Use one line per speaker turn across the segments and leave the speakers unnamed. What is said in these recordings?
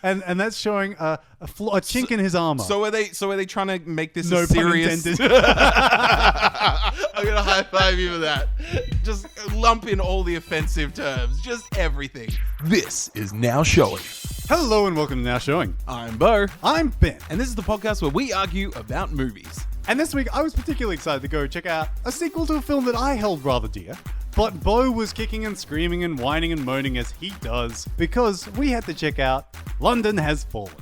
and that's showing a chink in his armor.
So are they trying to make this
No
a serious?
pun intended.
I'm gonna high five you for that. Just lump in all the offensive terms, just everything. This is Now Showing.
Hello and welcome to Now Showing.
I'm Beau.
I'm Ben.
And this is the podcast where we argue about movies.
And this week I was particularly excited to go check out a sequel to a film that I held rather dear. But Beau was kicking and screaming and whining and moaning as he does because we had to check out London Has Fallen.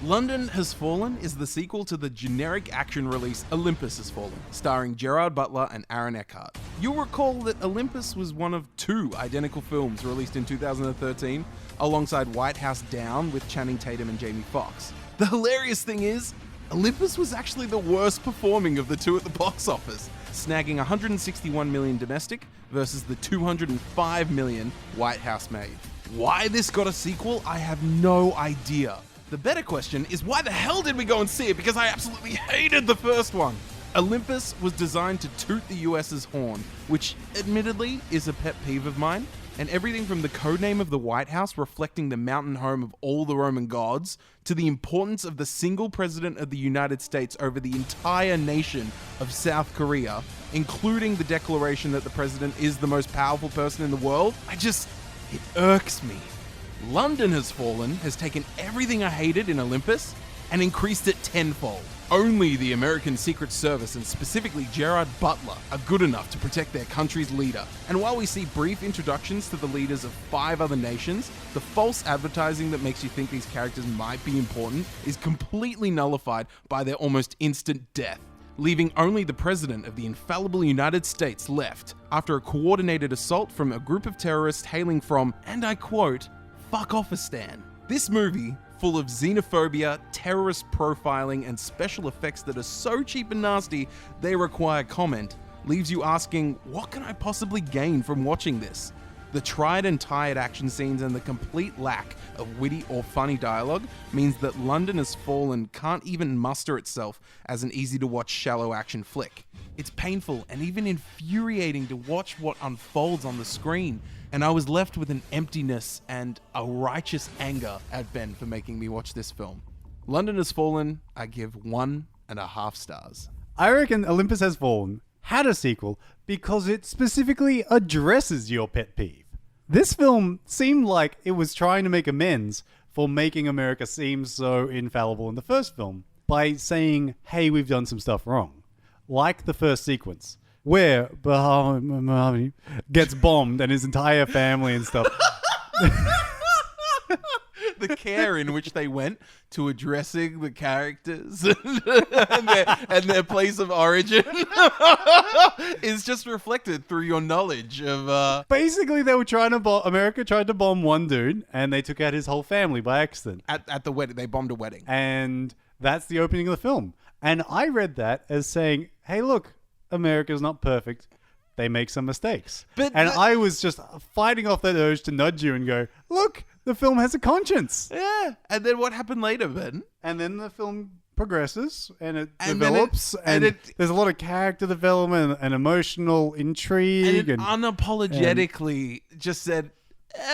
London Has Fallen is the sequel to the generic action release Olympus Has Fallen, starring Gerard Butler and Aaron Eckhart. You'll recall that Olympus was one of two identical films released in 2013, alongside White House Down with Channing Tatum and Jamie Foxx. The hilarious thing is, Olympus was actually the worst performing of the two at the box office, snagging 161 million domestic versus the 205 million White House made. Why this got a sequel, I have no idea. The better question is why the hell did we go and see it, because I absolutely hated the first one. Olympus was designed to toot the US's horn, which admittedly is a pet peeve of mine, and everything from the codename of the White House reflecting the mountain home of all the Roman gods, to the importance of the single president of the United States over the entire nation of South Korea, including the declaration that the president is the most powerful person in the world, it irks me. London Has Fallen has taken everything I hated in Olympus and increased it tenfold. Only the American Secret Service, and specifically Gerard Butler, are good enough to protect their country's leader. And while we see brief introductions to the leaders of 5 other nations, the false advertising that makes you think these characters might be important is completely nullified by their almost instant death, leaving only the president of the infallible United States left after a coordinated assault from a group of terrorists hailing from, and I quote, "Fuck-offistan." This movie, full of xenophobia, terrorist profiling, and special effects that are so cheap and nasty they require comment, leaves you asking, what can I possibly gain from watching this? The tried and tired action scenes and the complete lack of witty or funny dialogue means that London Has Fallen can't even muster itself as an easy-to-watch shallow action flick. It's painful and even infuriating to watch what unfolds on the screen, and I was left with an emptiness and a righteous anger at Ben for making me watch this film. London Has Fallen, I give 1.5 stars.
I reckon Olympus Has Fallen had a sequel because it specifically addresses your pet peeve. This film seemed like it was trying to make amends for making America seem so infallible in the first film by saying, hey, we've done some stuff wrong. Like the first sequence, where Bahami gets bombed and his entire family and stuff.
The care in which they went to addressing the characters and their place of origin is just reflected through your knowledge of...
Basically, they were trying to America tried to bomb one dude, and they took out his whole family by accident.
At the wedding. They bombed a wedding.
And that's the opening of the film. And I read that as saying, hey, look, America's not perfect. They make some mistakes. I was just fighting off that urge to nudge you and go, look, the film has a conscience.
Yeah. And then what happened later, Ben?
And then the film progresses and it develops and there's a lot of character development and emotional intrigue.
And it unapologetically just said,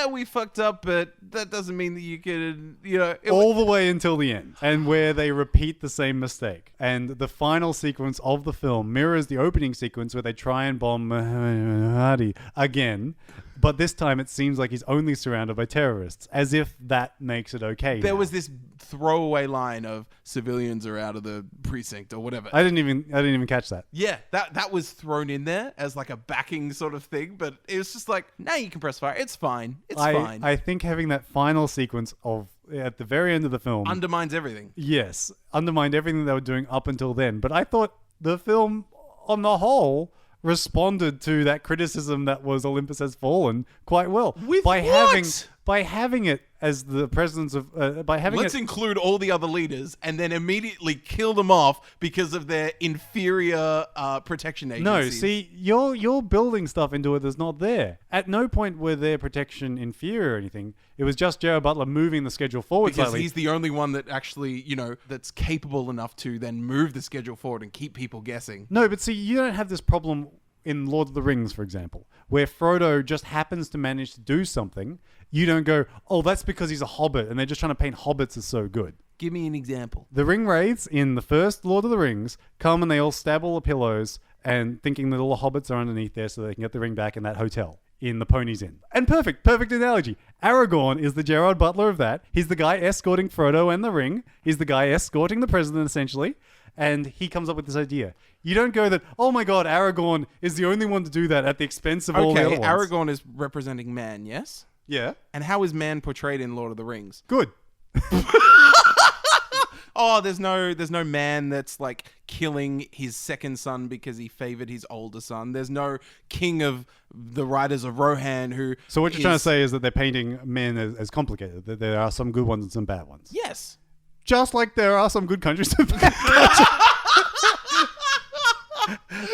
we fucked up, but that doesn't mean that you could,
all the way until the end, and where they repeat the same mistake. And the final sequence of the film mirrors the opening sequence where they try and bomb Hadi again, but this time it seems like he's only surrounded by terrorists, as if that makes it okay.
There was this throwaway line of civilians are out of the precinct or whatever.
I didn't even catch that.
Yeah, that was thrown in there as like a backing sort of thing, but it was just like, now you can press fire. It's fine. It's fine.
I think having that final sequence at the very end of the film
undermines everything.
Yes, undermined everything they were doing up until then. But I thought the film, on the whole, responded to that criticism that was Olympus Has Fallen quite well. By having it as the presence of Let's
include all the other leaders and then immediately kill them off because of their inferior protection agencies.
No, see, you're building stuff into it that's not there. At no point were their protection inferior or anything. It was just Gerard Butler moving the schedule forward
because
slightly.
He's the only one that actually, that's capable enough to then move the schedule forward and keep people guessing.
No, but see, you don't have this problem in Lord of the Rings, for example, where Frodo just happens to manage to do something, you don't go, oh, that's because he's a hobbit and they're just trying to paint hobbits as so good.
Give me an example.
The ring wraiths in the first Lord of the Rings come and they all stab all the pillows and thinking that all the hobbits are underneath there so they can get the ring back in that hotel in the Pony's Inn. And perfect analogy. Aragorn is the Gerard Butler of that. He's the guy escorting Frodo and the ring. He's the guy escorting the president, essentially. And he comes up with this idea. You don't go that, oh my god, Aragorn is the only one to do that at the expense of all the other ones.
Aragorn is representing man, yes?
Yeah.
And how is man portrayed in Lord of the Rings?
Good.
Oh, there's no man that's like killing his second son because he favored his older son. There's no king of the Riders of Rohan who...
So what you're trying to say is that they're painting men as complicated, that there are some good ones and some bad ones.
Yes.
Just like there are some good countries and bad countries.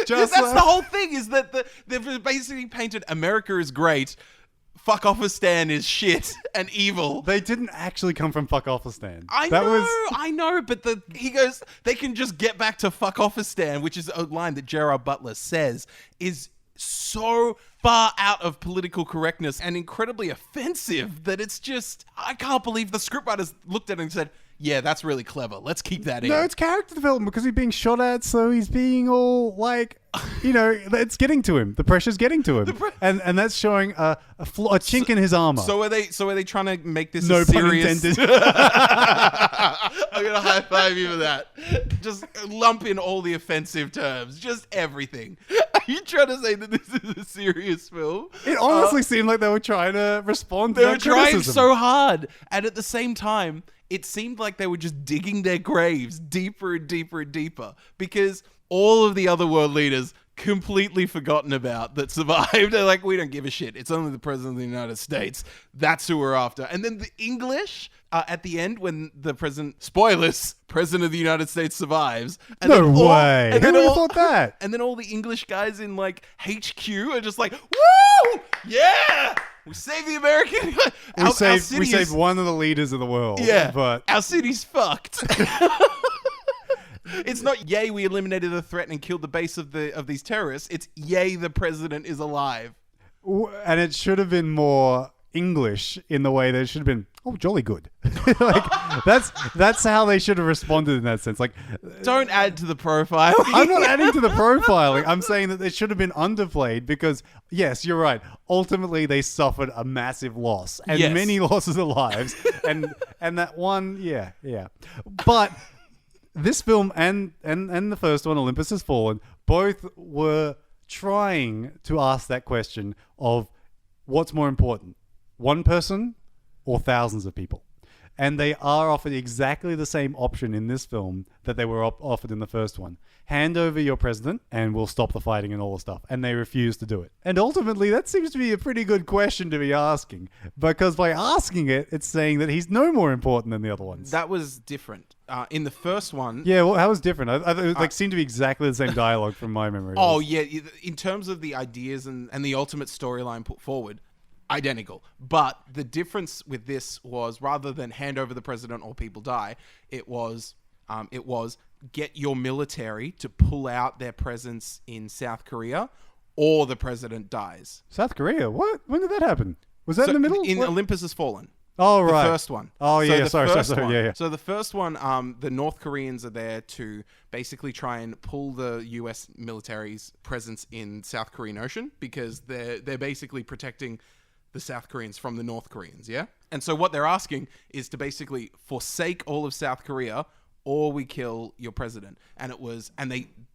That's the whole thing, is that they've basically painted America is great, Fuck-Offistan is shit and evil.
They didn't actually come from Fuck-Offistan.
I know, but he goes, they can just get back to Fuck-Offistan, which is a line that Gerard Butler says is so far out of political correctness and incredibly offensive that it's just, I can't believe the scriptwriters looked at it and said, yeah, that's really clever. Let's keep that in.
No, it's character development because he's being shot at, so he's being all like, it's getting to him. The pressure's getting to him, and that's showing a chink in his armor.
So are they trying to make this
no
a serious?
pun intended.
I'm gonna high five you for that. Just lump in all the offensive terms, just everything. Are you trying to say that this is a serious film?
It honestly seemed like they were trying to respond to
They
that
were trying
criticism.
so hard, and at the same time, it seemed like they were just digging their graves deeper and deeper and deeper, because all of the other world leaders completely forgotten about that survived. They're like, we don't give a shit. It's only the president of the United States. That's who we're after. And then the English at the end, when the president of the United States survives. And
No way. Who would have thought that?
And then all the English guys in like HQ are just like, woo! Yeah! We saved the American.
We saved one of the leaders of the world.
Yeah,
but
our city's fucked. It's not yay we eliminated the threat and killed the base of these terrorists. It's yay the president is alive.
And it should have been more English in the way that it should have been, oh, jolly good. Like that's how they should have responded in that sense. Like,
don't add to the profile.
I'm not adding to the profiling. I'm saying that it should have been underplayed because, yes, you're right. Ultimately, they suffered a massive loss and many losses of lives, and that one, yeah. But this film and the first one, Olympus Has Fallen, both were trying to ask that question of what's more important, one person or thousands of people. And they are offered exactly the same option in this film that they were offered in the first one. Hand over your president and we'll stop the fighting and all the stuff. And they refuse to do it. And ultimately, that seems to be a pretty good question to be asking. Because by asking it, it's saying that he's no more important than the other ones.
That was different. In the first one...
Yeah, well, how was different? It seemed to be exactly the same dialogue from my memory.
Oh, yeah. In terms of the ideas and the ultimate storyline put forward, identical. But the difference with this was, rather than hand over the president or people die, it was get your military to pull out their presence in South Korea or the president dies.
South Korea? What? When did that happen? Was that in the middle?
In Olympus Has Fallen.
Oh, right.
The first one.
Oh, yeah. Sorry. Yeah.
So the first one, the North Koreans are there to basically try and pull the US military's presence in South Korean Ocean because they're basically protecting the South Koreans from the North Koreans, yeah? And so what they're asking is to basically forsake all of South Korea or we kill your president. And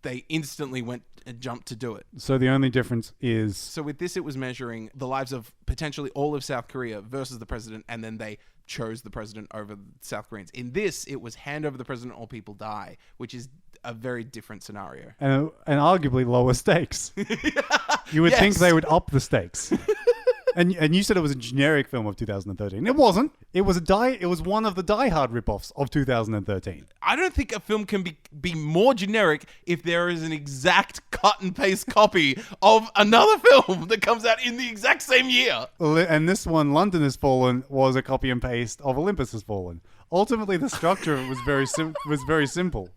they instantly went and jumped to do it.
So the only difference is...
So with this, it was measuring the lives of potentially all of South Korea versus the president, and then they chose the president over the South Koreans. In this, it was hand over the president or people die, which is a very different scenario.
And arguably lower stakes. You would think they would up the stakes. And you said it was a generic film of 2013. It wasn't. It was one of the Die Hard ripoffs of 2013.
I don't think a film can be more generic if there is an exact cut and paste copy of another film that comes out in the exact same year.
And this one, London Has Fallen, was a copy and paste of Olympus Has Fallen. Ultimately, the structure was very simple.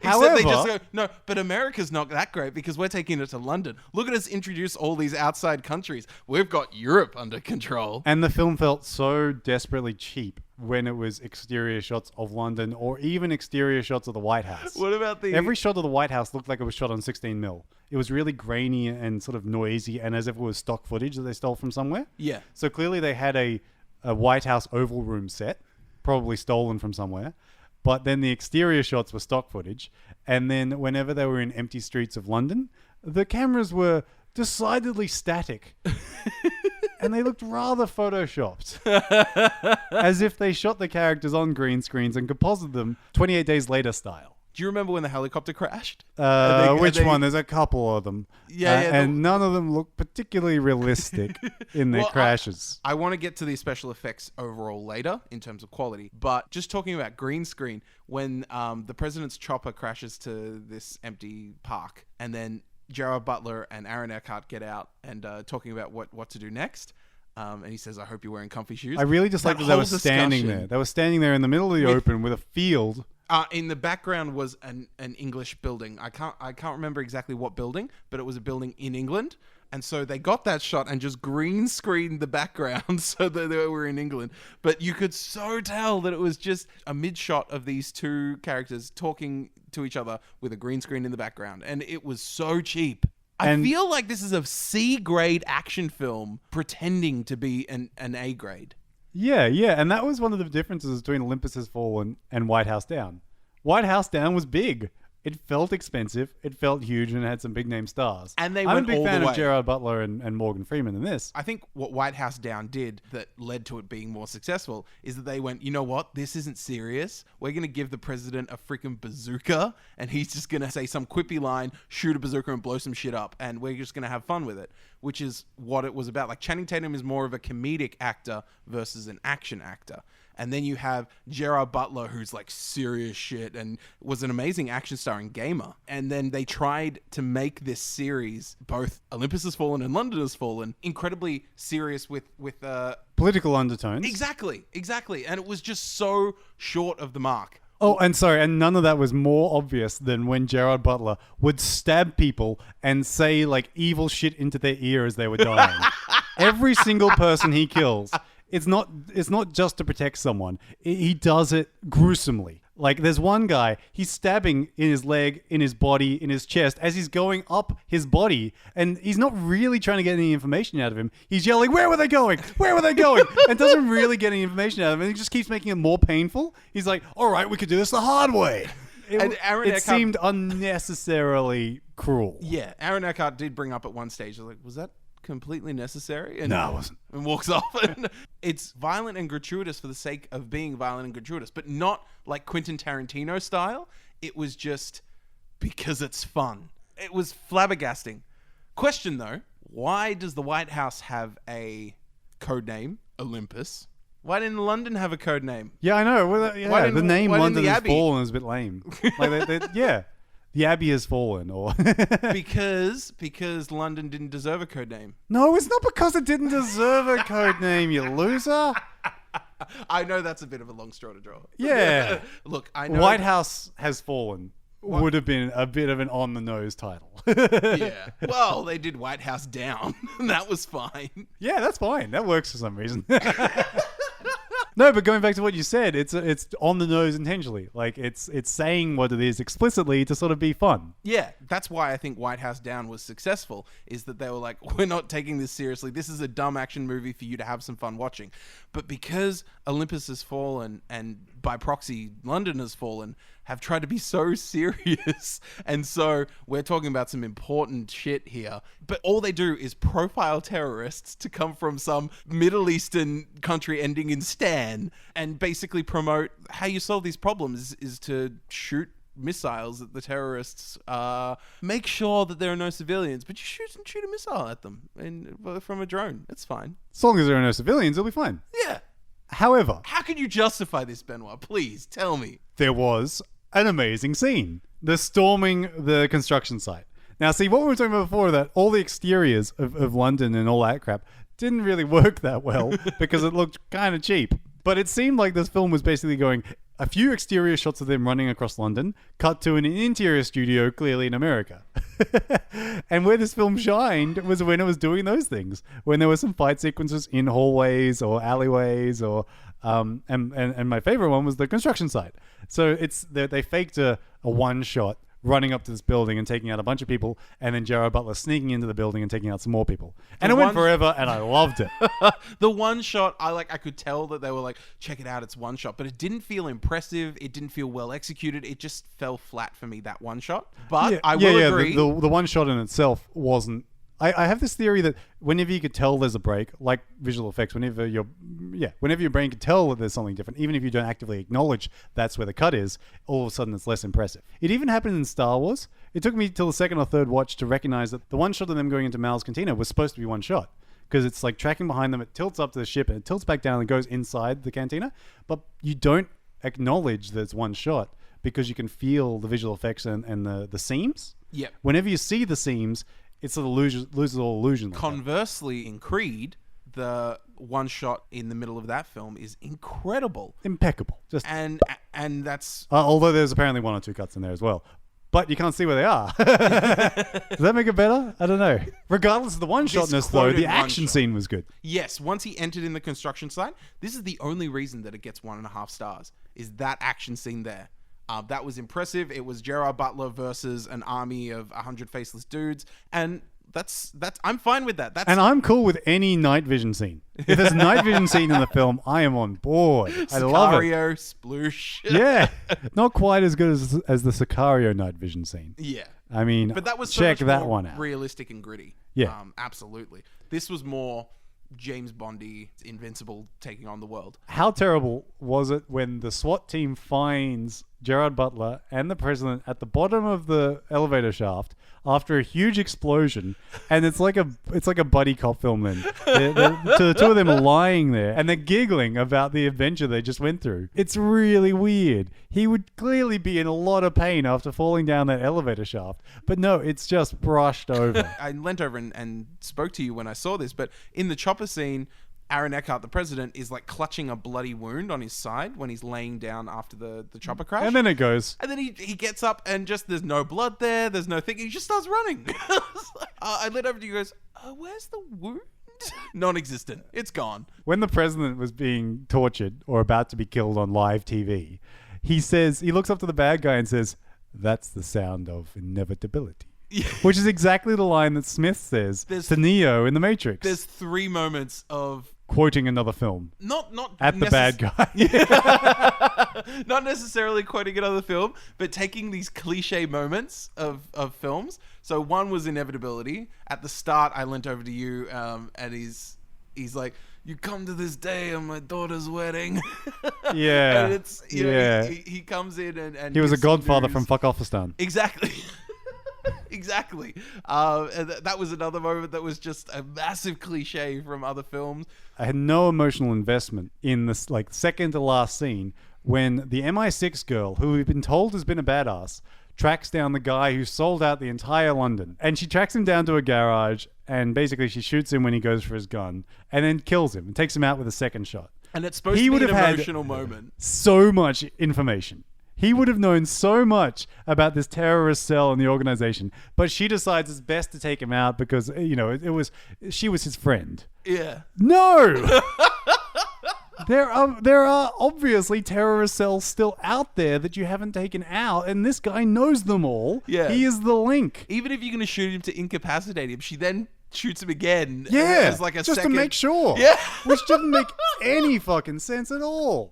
Except they just
However-
go, no, but America's not that great because we're taking it to London. Look at us introduce all these outside countries. We've got Europe under control.
And the film felt so desperately cheap when it was exterior shots of London or even exterior shots of the White House.
What about the...
Every shot of the White House looked like it was shot on 16mm. It was really grainy and sort of noisy, and as if it was stock footage that they stole from somewhere.
Yeah.
So clearly they had a White House Oval Room set, probably stolen from somewhere. But then the exterior shots were stock footage. And then whenever they were in empty streets of London, the cameras were decidedly static. And they looked rather photoshopped. As if they shot the characters on green screens and composited them 28 Days Later style.
Do you remember when the helicopter crashed?
Which one? There's a couple of them.
Yeah,
and none of them look particularly realistic in their crashes.
I want to get to the special effects overall later in terms of quality, but just talking about green screen, when the president's chopper crashes to this empty park, and then Gerard Butler and Aaron Eckhart get out and talking about what to do next. And he says, I hope you're wearing comfy shoes.
I really just like that they were standing there. They were standing there in the middle of the open with a field.
In the background was an English building. I can't remember exactly what building, but it was a building in England. And so they got that shot and just green screened the background so that they were in England. But you could so tell that it was just a mid shot of these two characters talking to each other with a green screen in the background. And it was so cheap. I feel like this is a C grade action film pretending to be an A grade.
Yeah. And that was one of the differences between Olympus Has Fallen and White House Down. White House Down was big. It felt expensive, it felt huge, and it had some big name stars.
And they
I'm
went
a big
all
fan
the way.
of Gerard Butler and Morgan Freeman in this.
I think what White House Down did that led to it being more successful is that they went, you know what? This isn't serious. We're going to give the president a freaking bazooka, and he's just going to say some quippy line, shoot a bazooka and blow some shit up, and we're just going to have fun with it, which is what it was about. Like, Channing Tatum is more of a comedic actor versus an action actor. And then you have Gerard Butler, who's like serious shit and was an amazing action star and gamer. And then they tried to make this series, both Olympus Has Fallen and London Has Fallen, incredibly serious with
Political undertones.
Exactly. And it was just so short of the mark.
Oh, and sorry, and none of that was more obvious than when Gerard Butler would stab people and say like evil shit into their ear as they were dying. Every single person he kills, it's not just to protect someone. He does it gruesomely. Like, there's one guy, he's stabbing in his leg, in his body, in his chest as he's going up his body, and he's not really trying to get any information out of him. He's yelling, "Where were they going? Where were they going?" and doesn't really get any information out of him, and he just keeps making it more painful. He's like, "All right, we could do this the hard way." It seemed unnecessarily cruel.
Yeah, Aaron Eckhart did bring up at one stage, like, was that completely necessary? And,
No, it wasn't.
And walks off. And it's violent and gratuitous for the sake of being violent and gratuitous, but not like Quentin Tarantino style. It was just because it's fun. It was flabbergasting. Question though, why does the White House have a code name, Olympus? Why didn't London have a code name?
Yeah, I know. Well,
Why
the name
didn't
London
the
Has
Abbey?
Fallen is a bit lame. Like, yeah. The Abbey Has Fallen, or...
because London didn't deserve a code name.
No, it's not because it didn't deserve a code name, you loser.
I know that's a bit of a long straw to draw.
Yeah.
Look, I know...
White House Has Fallen would have been a bit of an on-the-nose title.
Yeah. Well, they did White House Down. That was fine.
Yeah, that's fine. That works for some reason. No, but going back to what you said, it's on the nose intentionally. Like, it's saying what it is explicitly to sort of be fun.
Yeah, that's why I think White House Down was successful, is that they were like, we're not taking this seriously. This is a dumb action movie for you to have some fun watching. But because Olympus Has Fallen and by proxy London Has Fallen have tried to be so serious, and so we're talking about some important shit here, but all they do is profile terrorists to come from some Middle Eastern country ending in Stan, and basically promote how you solve these problems is to shoot missiles at the terrorists. Make sure that there are no civilians, but you shoot a missile at them from a drone. It's fine.
As long as there are no civilians, it'll be fine.
Yeah.
However,
How can you justify this, Benoit? Please tell me.
there was an amazing scene. The storming the construction site. Now, see, what we were talking about before, that all the exteriors of London and all that crap didn't really work that well because it looked kind of cheap. But it seemed like this film was basically going, a few exterior shots of them running across London, cut to an interior studio clearly in America. And where this film shined was when it was doing those things. When there were some fight sequences in hallways or alleyways or... and my favorite one was the construction site. So they faked a one shot running up to this building and taking out a bunch of people, and then Gerard Butler sneaking into the building and taking out some more people. And it went forever, and I loved it.
The one shot, I could tell that they were like, check it out, it's one shot. But it didn't feel impressive. It didn't feel well executed. It just fell flat for me, that one shot. But I will agree.
The one shot in itself wasn't... I have this theory that whenever you could tell there's a break, like visual effects, whenever your brain can tell that there's something different, even if you don't actively acknowledge that's where the cut is, all of a sudden it's less impressive. It even happened in Star Wars. It took me till the second or third watch to recognize that the one shot of them going into Mal's cantina was supposed to be one shot. Because it's like tracking behind them, it tilts up to the ship and it tilts back down and goes inside the cantina. But you don't acknowledge that it's one shot because you can feel the visual effects and the seams.
Yeah.
Whenever you see the seams, it sort of loses all illusion.
Conversely, in Creed, the one shot in the middle of that film is incredible.
Impeccable.
And that's...
although there's apparently one or two cuts in there as well. But you can't see where they are. Does that make it better? I don't know. Regardless of the one-shotness, though, the action scene was good.
Yes, once he entered in the construction site, this is the only reason that it gets 1.5 stars, is that action scene there. That was impressive. It was Gerard Butler versus an army of 100 faceless dudes, and that's I'm fine with that.
And I'm cool with any night vision scene. If there's a night vision scene in the film, I am on board. I love it.
Sicario, sploosh.
Yeah, not quite as good as the Sicario night vision scene.
Yeah,
I mean,
but that was
check
so much
that
more
one out.
Realistic and gritty.
Yeah,
absolutely. This was more James Bondy, Invincible, taking on the world.
How terrible was it when the SWAT team finds Gerard Butler and the president at the bottom of the elevator shaft after a huge explosion, and it's like a buddy cop film then. The two of them are lying there and they're giggling about the adventure they just went through. It's really weird. He would clearly be in a lot of pain after falling down that elevator shaft, but no, it's just brushed over.
I leant over and spoke to you when I saw this, but in the chopper scene, Aaron Eckhart, the president, is like clutching a bloody wound on his side when he's laying down after the chopper crash.
And then it goes.
And then he gets up and just, there's no blood there. There's no thing. He just starts running. I leant over to you and goes, where's the wound? Non-existent. It's gone.
When the president was being tortured or about to be killed on live TV, he looks up to the bad guy and says, "That's the sound of inevitability." Yeah. Which is exactly the line that Smith says to Neo in The Matrix.
There's 3 moments of
quoting another film.
Not
at the bad guy.
Not necessarily quoting another film, but taking these cliche moments of films. So one was inevitability. At the start, I leant over to you, and he's like, "You come to this day on my daughter's wedding."
Yeah.
And it's he comes in and
he was a godfather from Fuckofistan.
Exactly. Exactly. And that was another moment that was just a massive cliche from other films.
I had no emotional investment in this second to last scene when the MI6 girl, who we've been told has been a badass, tracks down the guy who sold out the entire London. And she tracks him down to a garage and basically she shoots him when he goes for his gun and then kills him and takes him out with a second shot.
And it's supposed to be an emotional moment.
So much information. He would have known so much about this terrorist cell and the organization, but she decides it's best to take him out because, she was his friend.
Yeah.
No! There are obviously terrorist cells still out there that you haven't taken out, and this guy knows them all.
Yeah.
He is the link.
Even if you're going to shoot him to incapacitate him, she then shoots him again.
Yeah.
As like a
just
second.
To make sure.
Yeah.
Which didn't make any fucking sense at all.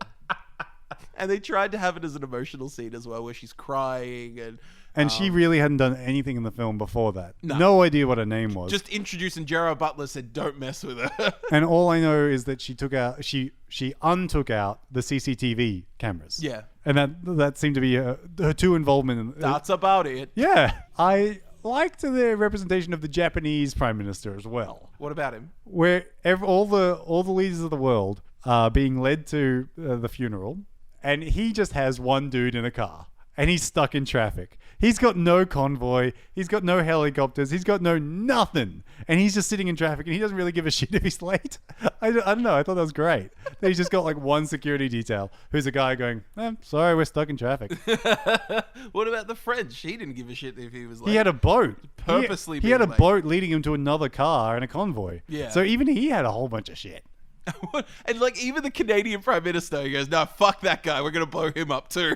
And they tried to have it as an emotional scene as well, where she's crying
and she really hadn't done anything in the film before that.
No.
No idea what her name was.
Just introducing Gerard Butler said, "Don't mess with her."
And all I know is that she untook out the CCTV cameras.
Yeah.
And that seemed to be her true involvement.
That's about it.
Yeah. I liked the representation of the Japanese Prime Minister as well.
What about him?
Where all the leaders of the world are being led to the funeral, and he just has one dude in a car. and he's stuck in traffic. He's got no convoy. He's got no helicopters. He's got no nothing. And he's just sitting in traffic and he doesn't really give a shit if he's late. I don't know. I thought that was great. He's just got like one security detail who's a guy going, sorry, we're stuck in traffic.
What about the French? He didn't give a shit if he was late.
He had a boat.
Purposely
He had a
being late.
boat leading him to another car and a convoy.
Yeah.
So even he had a whole bunch of shit.
And like even the Canadian Prime Minister, he goes, no, fuck that guy. We're going to blow him up too.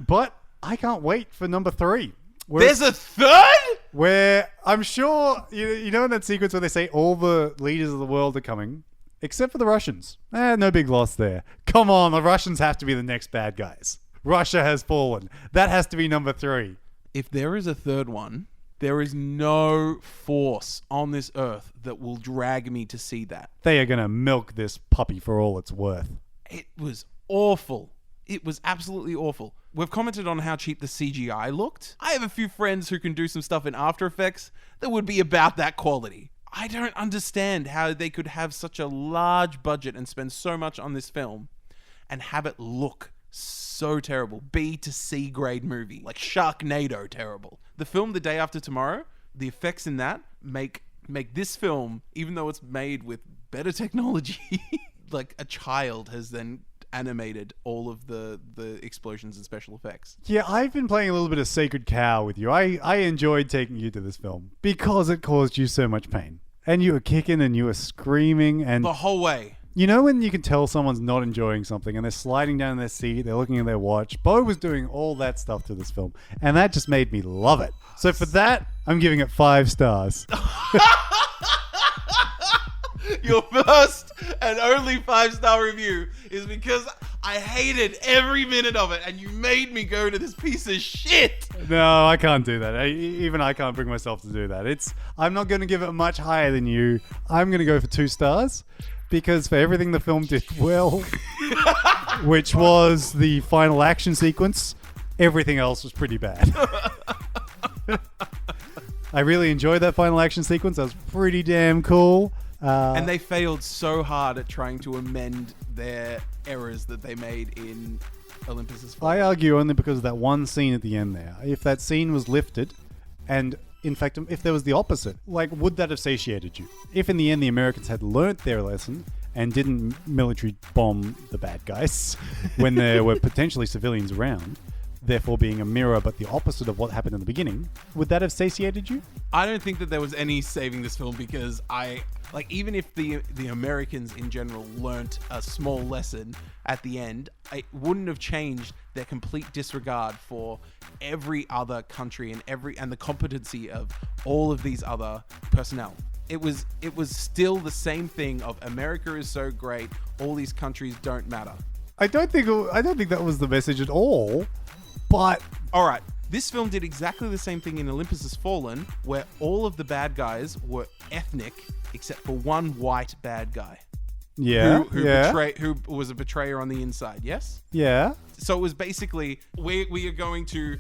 But I can't wait for number 3.
There's a third?
Where I'm sure, you know in that sequence where they say all the leaders of the world are coming, except for the Russians. No big loss there. Come on, the Russians have to be the next bad guys. Russia has fallen. That has to be number 3.
If there is a third one, there is no force on this earth that will drag me to see that.
They are going to milk this puppy for all it's worth.
It was awful. It was absolutely awful. We've commented on how cheap the CGI looked. I have a few friends who can do some stuff in After Effects that would be about that quality. I don't understand how they could have such a large budget and spend so much on this film and have it look so terrible. B to C grade movie. Like Sharknado terrible. The film The Day After Tomorrow, the effects in that make this film, even though it's made with better technology, like a child has then animated all of the explosions and special effects.
Yeah, I've been playing a little bit of Sacred Cow with you. I enjoyed taking you to this film because it caused you so much pain. And you were kicking and you were screaming and...
The whole way.
You know when you can tell someone's not enjoying something and they're sliding down in their seat, they're looking at their watch? Beau was doing all that stuff to this film. And that just made me love it. So for that, I'm giving it 5 stars.
Your first and only 5-star review is because I hated every minute of it and you made me go to this piece of shit.
No, I can't do that. Even I can't bring myself to do that. I'm not going to give it much higher than you. I'm going to go for 2 stars because for everything the film did well, which was the final action sequence, everything else was pretty bad. I really enjoyed that final action sequence. That was pretty damn cool.
And they failed so hard at trying to amend their errors that they made in Olympus Has Fallen.
I argue only because of that one scene at the end there. If that scene was lifted, and in fact, if there was the opposite, like, would that have satiated you? If in the end the Americans had learnt their lesson and didn't military bomb the bad guys when there were potentially civilians around, therefore being a mirror but the opposite of what happened in the beginning, would that have satiated you?
I don't think that there was any saving this film because even if the Americans in general learnt a small lesson at the end, it wouldn't have changed their complete disregard for every other country and the competency of all of these other personnel. It was still the same thing of America is so great, all these countries don't matter.
I don't think that was the message at all. But
all right, this film did exactly the same thing in Olympus Has Fallen, where all of the bad guys were ethnic except for one white bad guy.
Yeah,
who was a betrayer on the inside. Yes.
Yeah.
So it was basically we are going to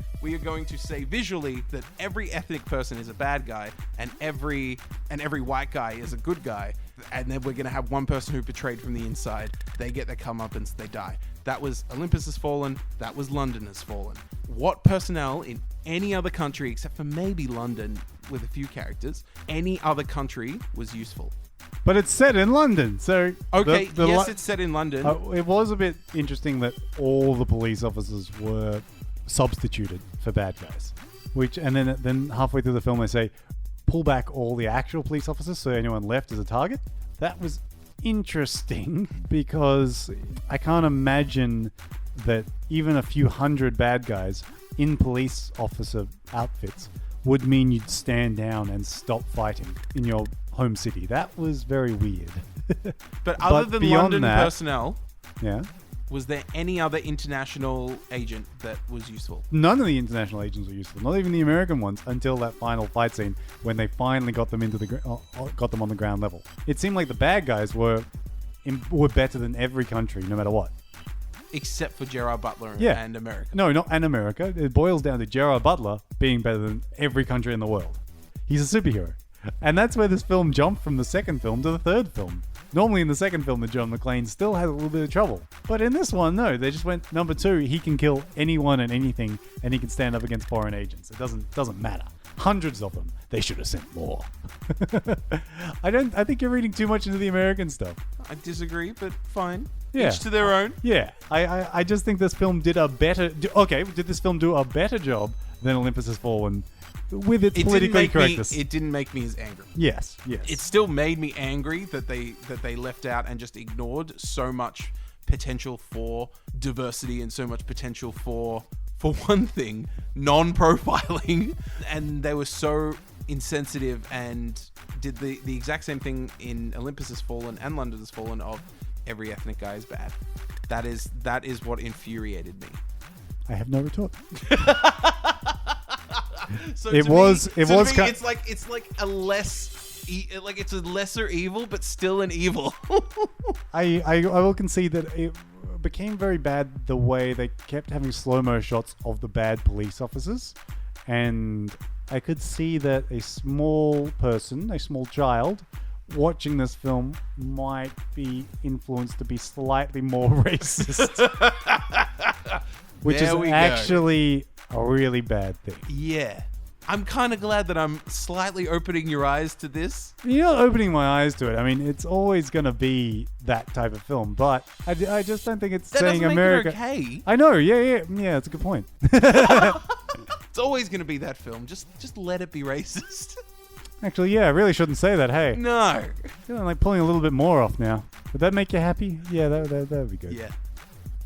say visually that every ethnic person is a bad guy and every white guy is a good guy, and then we're going to have one person who betrayed from the inside. They get their comeuppance, they die. That was Olympus Has Fallen. That was London Has Fallen. What personnel in any other country, except for maybe London with a few characters, any other country was useful?
But it's set in London, so...
Okay, it's set in London.
It was a bit interesting that all the police officers were substituted for bad guys. And then halfway through the film they say, pull back all the actual police officers so anyone left is a target. That was interesting because I can't imagine that even a few hundred bad guys in police officer outfits would mean you'd stand down and stop fighting in your home city. That was very weird.
But other than London personnel,
yeah,
was there any other international agent that was useful?
None of the international agents were useful, not even the American ones, until that final fight scene when they finally got them got them on the ground level. It seemed like the bad guys were better than every country, no matter what.
Except for Gerard Butler and America.
No, not and America. It boils down to Gerard Butler being better than every country in the world. He's a superhero. And that's where this film jumped from the second film to the third film. Normally in the second film, the John McClane still has a little bit of trouble. But in this one, no, they just went number 2. He can kill anyone and anything, and he can stand up against foreign agents. It doesn't matter. Hundreds of them. They should have sent more. I think you're reading too much into the American stuff.
I disagree, but fine.
Yeah.
Each to their own.
Yeah. I just think this film did did this film do a better job than Olympus Has Fallen with its politically correctness?
It didn't make me as angry.
Yes.
It still made me angry that they left out and just ignored so much potential for diversity and so much potential for one thing, non-profiling, and they were so insensitive and did the exact same thing in Olympus Has Fallen and London Has Fallen of every ethnic guy is bad. That is what infuriated me.
I have no retort.
So it's like a it's a lesser evil, but still an evil.
I will concede that it became very bad the way they kept having slow-mo shots of the bad police officers, and I could see that a small child watching this film might be influenced to be slightly more racist. Which is actually a really bad thing.
Yeah. I'm kind of glad that I'm slightly opening your eyes to this.
You're not opening my eyes to it. I mean, it's always going to be that type of film, but I just don't think it's
that
saying
doesn't
America.
Make it okay.
I know. Yeah. That's a good point.
It's always going to be that film. Just let it be racist.
Actually, yeah, I really shouldn't say that. Hey.
No.
I feel like pulling a little bit more off now. Would that make you happy? Yeah, that would be good.
Yeah.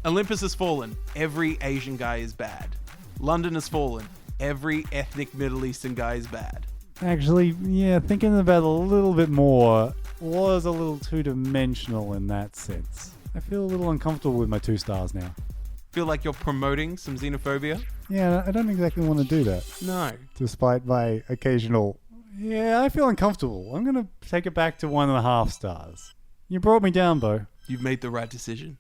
Olympus Has Fallen. Every Asian guy is bad. London Has Fallen. Every ethnic Middle Eastern guy is bad.
Actually, yeah, thinking about it a little bit more was a little two-dimensional in that sense. I feel a little uncomfortable with my 2 stars now.
Feel like you're promoting some xenophobia?
Yeah, I don't exactly want to do that.
No.
Despite my occasional... Yeah, I feel uncomfortable. I'm going to take it back to 1.5 stars. You brought me down, Beau.
You've made the right decision.